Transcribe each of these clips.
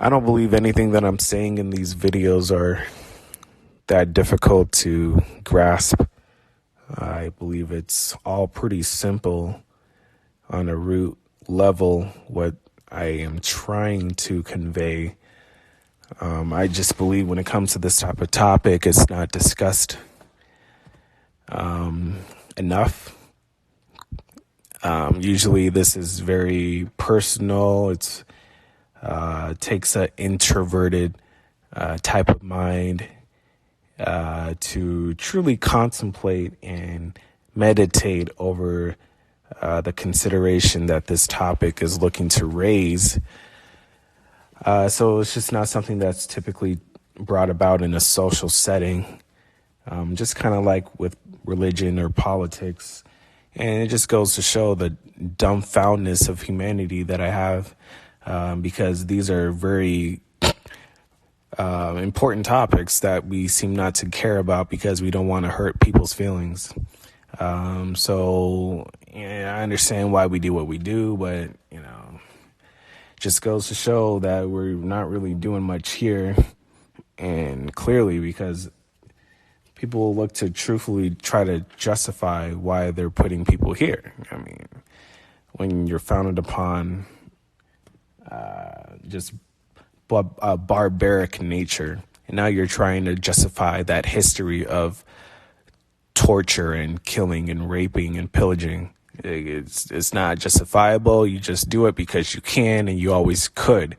I don't believe anything that I'm saying in these videos are that difficult to grasp. I believe it's all pretty simple on a root level, what I am trying to convey. I just believe when it comes to this type of topic, it's not discussed enough. Usually this is very personal. It takes an introverted type of mind to truly contemplate and meditate over the consideration that this topic is looking to raise. So it's just not something that's typically brought about in a social setting, just kind of like with religion or politics. And it just goes to show the dumbfoundedness of humanity that I have, because these are very important topics that we seem not to care about because we don't want to hurt people's feelings. So yeah, I understand why we do what we do, but, just goes to show that we're not really doing much here. And clearly, because people will look to truthfully try to justify why they're putting people here. I mean, when you're founded upon just a barbaric nature, and now you're trying to justify that history of torture and killing and raping and pillaging. It's not justifiable. You just do it because you can and you always could.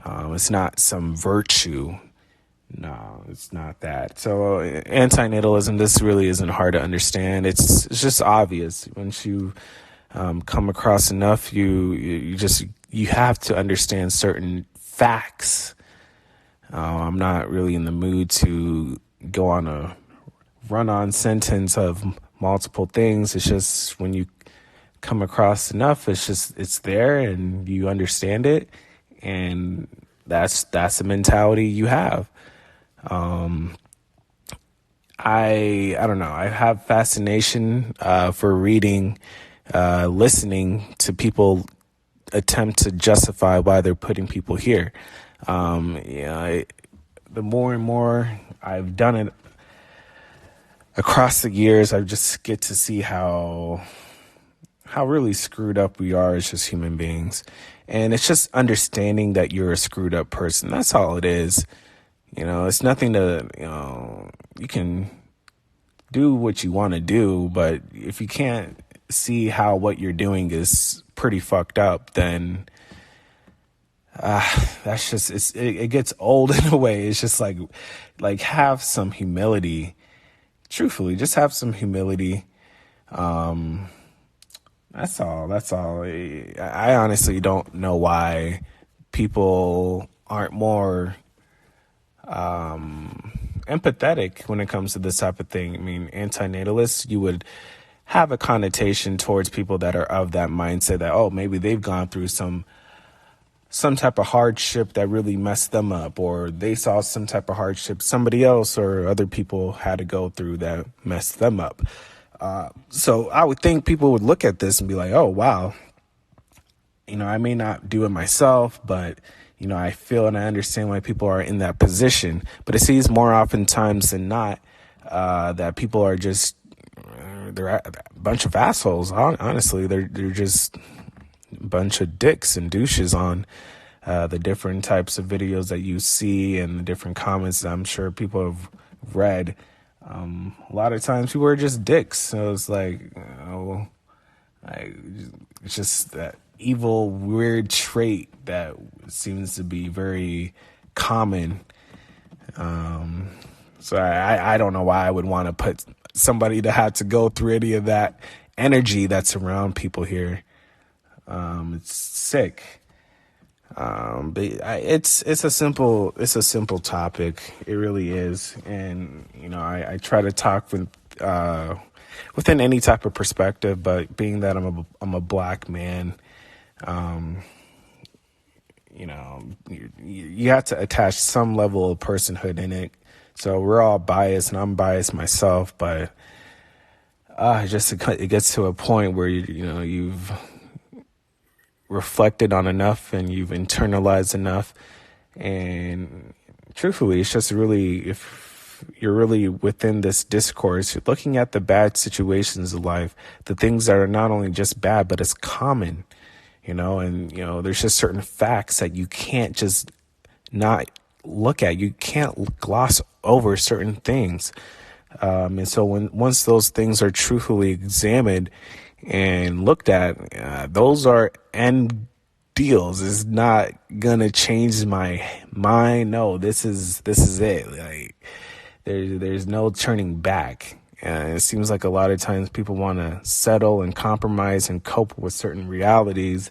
It's not some virtue. No, it's not that. So antinatalism, this really isn't hard to understand. It's just obvious. Once you come across enough, you have to understand certain facts. I'm not really in the mood to go on a run-on sentence of multiple things. It's just when you come across enough, it's there and you understand it, and that's the mentality you have. I don't know. I have fascination for reading, listening to people attempt to justify why they're putting people here. The more and more I've done it across the years, I just get to see how really screwed up we are as just human beings. And it's just understanding that you're a screwed up person. That's all it is. It's nothing to, you can do what you want to do, but if you can't see how what you're doing is pretty fucked up, then that's just, it gets old in a way. It's just like have some humility. Truthfully, just have some humility. That's all. I honestly don't know why people aren't more empathetic when it comes to this type of thing. I mean, antinatalists, you would have a connotation towards people that are of that mindset that, oh, maybe they've gone through some type of hardship that really messed them up, or they saw some type of hardship somebody else or other people had to go through that messed them up. So I would think people would look at this and be like, oh, wow, I may not do it myself, but, I feel and I understand why people are in that position. But it seems more oftentimes than not that people are just, they're a bunch of assholes. Honestly, they're just a bunch of dicks and douches on the different types of videos that you see and the different comments that I'm sure people have read. A lot of times people are just dicks. So it's like, it's just that evil, weird trait that seems to be very common. So I don't know why I would want to put somebody to have to go through any of that energy that's around people here. It's sick. But it's a simple topic. It really is. And, I try to talk within any type of perspective, but being that I'm a black man, you have to attach some level of personhood in it. So we're all biased, and I'm biased myself, but it gets to a point where you've reflected on enough and you've internalized enough, And truthfully, it's just really, if you're really within this discourse, you're looking at the bad situations of life, the things that are not only just bad, but it's common, and, there's just certain facts that you can't just not look at. You can't gloss over certain things. And so once those things are truthfully examined and looked at, those are end deals. Is not gonna change my mind. No, this is it. Like there's no turning back. It seems like a lot of times people want to settle and compromise and cope with certain realities.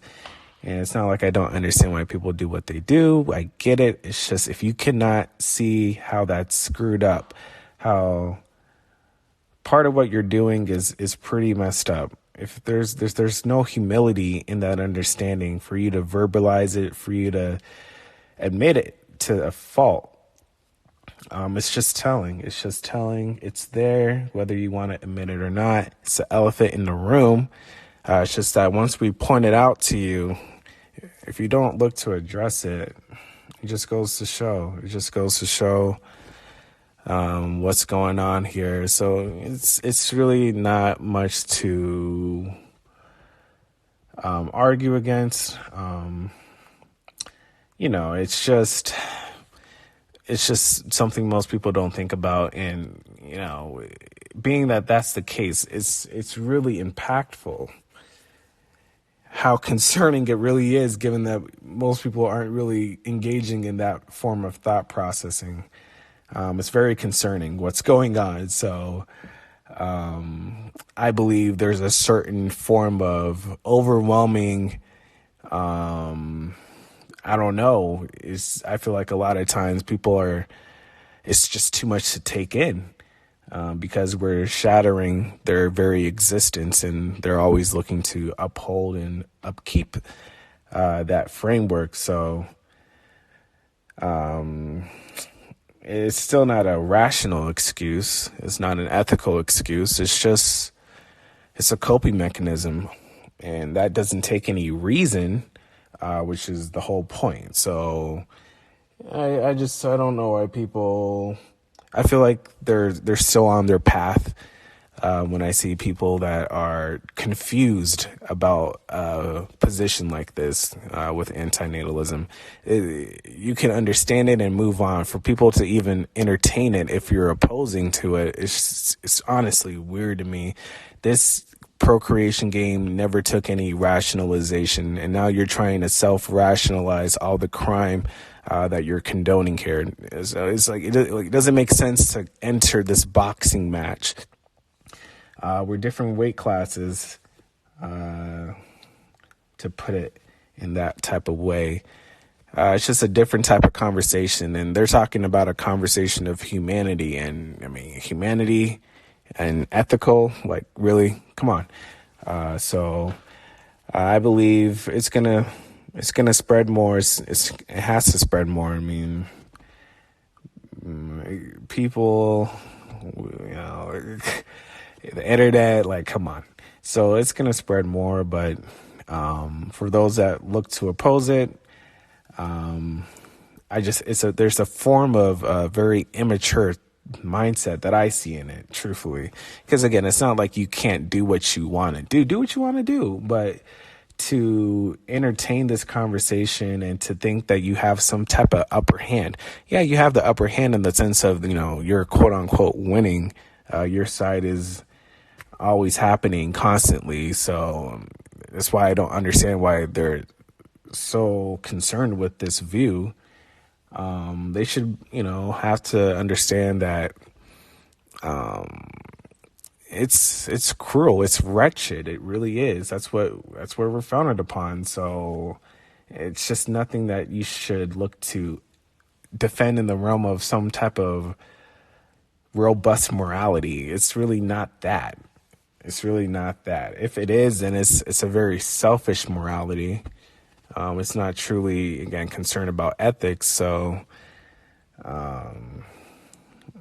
And it's not like I don't understand why people do what they do. I get it. It's just if you cannot see how that's screwed up, how part of what you're doing is pretty messed up. If there's no humility in that understanding for you to verbalize it, for you to admit it to a fault, it's just telling. It's there, whether you want to admit it or not. It's the elephant in the room. It's just that once we point it out to you, if you don't look to address it, it just goes to show. What's going on here. So it's really not much to argue against. It's just something most people don't think about, and being that that's the case, it's really impactful how concerning it really is, given that most people aren't really engaging in that form of thought processing. It's very concerning what's going on. So I believe there's a certain form of overwhelming, I don't know. I feel like a lot of times it's just too much to take in because we're shattering their very existence, and they're always looking to uphold and upkeep that framework. So it's still not a rational excuse. It's not an ethical excuse. It's a coping mechanism, and that doesn't take any reason, which is the whole point. So I don't know why people, I feel like they're still on their path. When I see people that are confused about a position like this with antinatalism, you can understand it and move on. For people to even entertain it, if you're opposing to it, it's honestly weird to me. This procreation game never took any rationalization, and now you're trying to self-rationalize all the crime that you're condoning here. So it's like it doesn't make sense to enter this boxing match. We're different weight classes, to put it in that type of way. It's just a different type of conversation, and they're talking about a conversation of humanity, and I mean, humanity and ethical, like, really? Come on. So I believe it's gonna spread more. It has to spread more. I mean, people, the internet, like, come on. So it's going to spread more, but for those that look to oppose it, there's a form of very immature mindset that I see in it, truthfully. Because again, it's not like you can't do what you want to do. Do what you want to do, but to entertain this conversation and to think that you have some type of upper hand. Yeah, you have the upper hand in the sense of, you're quote unquote winning. Your side is always happening constantly. So that's why I don't understand why they're so concerned with this view. They should, have to understand that it's cruel, it's wretched, it really is. That's where we're founded upon. So it's just nothing that you should look to defend in the realm of some type of robust morality. It's really not that. If it is, then it's a very selfish morality. It's not truly, again, concerned about ethics. So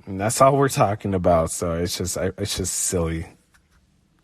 and that's all we're talking about. So it's just silly.